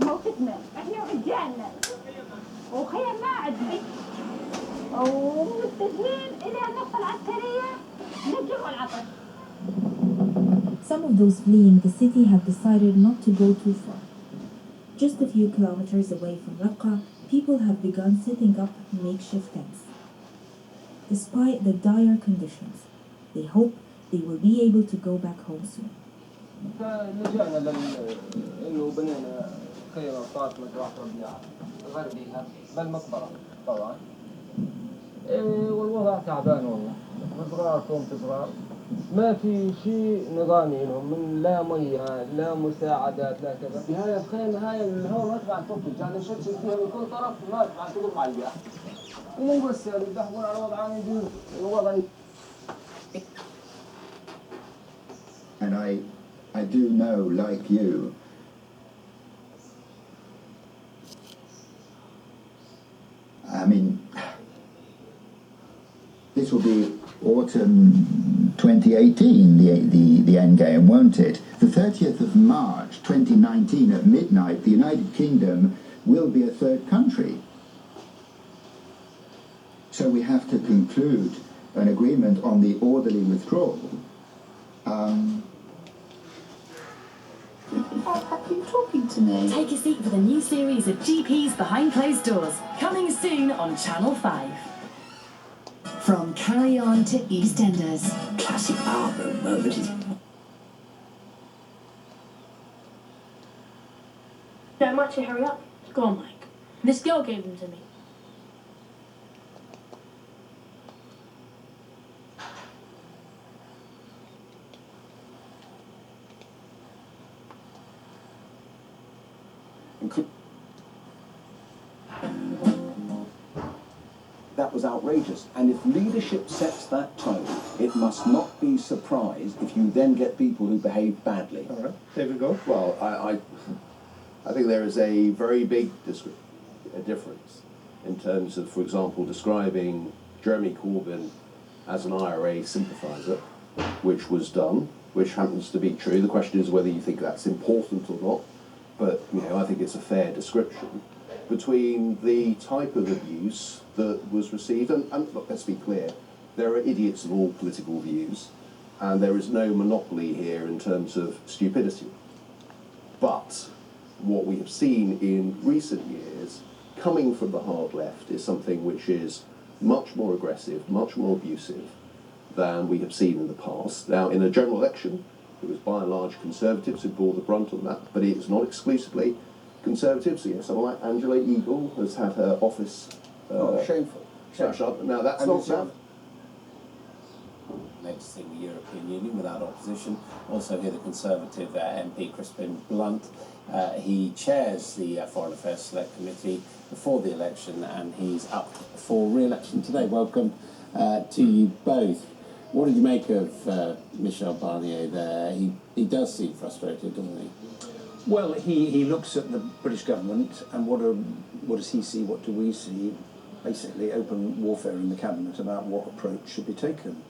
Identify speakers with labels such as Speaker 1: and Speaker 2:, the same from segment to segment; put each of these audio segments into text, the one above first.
Speaker 1: مو خدمة، احنا رجالنا وخير ما عندي ومتجهين إلى النقطة العسكرية للجوع العطش.
Speaker 2: Some of those fleeing the city have decided not to go too far. Just a few kilometers away from Raqqa, people have begun setting up makeshift tents. Despite the dire conditions, they hope they will be able to go back home soon.
Speaker 3: فلجأنا إنه بنينا خيمة فاطمة راح ربيعة غربيها بالمقبرة طبعا. والوضع تعبان والله، مضرار فوق مضرار، ما في شيء نظامي لهم من لا مية لا مساعدات لا كذا. بهاي الخيمة هاي الهواء ما تبع تطلق، يعني شد فيها من كل طرف ما تبع تقوم على البيئة. ومو بس يعني بيحكون على وضع يدير الوضع.
Speaker 4: And I do know, like you, I mean, this will be autumn 2018, the end game, won't it? The 30th of March 2019 at midnight, the United Kingdom will be a third country. So we have to conclude an agreement on the orderly withdrawal.
Speaker 2: Are you talking to me?
Speaker 5: Take a seat for the new series of GPs Behind Closed Doors, coming soon on Channel 5. From Carry On to EastEnders.
Speaker 6: Classic album moment.
Speaker 7: No, Machi, hurry up. Go on, Mike. This girl gave them to me.
Speaker 6: That was outrageous, and if leadership sets that tone, it must not be surprised if you then get people who behave badly.
Speaker 8: All right, David, go.
Speaker 9: Well, I think there is a very big difference in terms of, for example, describing Jeremy Corbyn as an IRA sympathiser, which was done, which happens to be true. The question is whether you think that's important or not, but I think it's a fair description. Between the type of abuse that was received, and look, let's be clear, there are idiots of all political views, and there is no monopoly here in terms of stupidity. But what we have seen in recent years, coming from the hard left, is something which is much more aggressive, much more abusive than we have seen in the past. Now, in a general election, it was by and large Conservatives who bore the brunt on that, but it is not exclusively Conservatives. Someone like Angela Eagle has had her office
Speaker 6: Shameful.
Speaker 9: smashed up. Now, that's not...
Speaker 10: Legislating the European Union without opposition. Also here the Conservative MP Crispin Blunt. He chairs the Foreign Affairs Select Committee before the election, and he's up for re-election today. Welcome to you both. What did you make of Michel Barnier there? He does seem frustrated, doesn't he?
Speaker 8: Well, he looks at the British government and what does he see, what do we see? Basically open warfare in the cabinet about what approach should be taken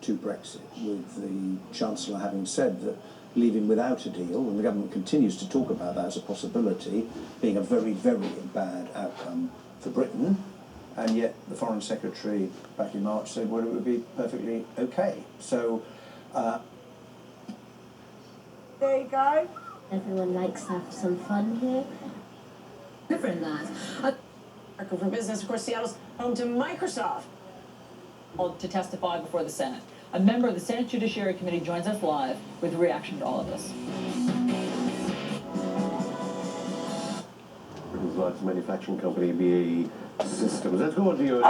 Speaker 8: to Brexit, with the Chancellor having said that leaving without a deal, and the government continues to talk about that as a possibility, being a very, very bad outcome for Britain, and yet the Foreign Secretary back in March said, well, it would be perfectly okay. So,
Speaker 1: There you go.
Speaker 7: Everyone likes to have some fun here.
Speaker 5: Different than that.
Speaker 11: For business, of course, Seattle's home to Microsoft.
Speaker 12: To testify before the Senate. A member of the Senate Judiciary Committee joins us live with a reaction to all of this.
Speaker 9: Britain's largest manufacturing company, BAE Systems. Let's go on to your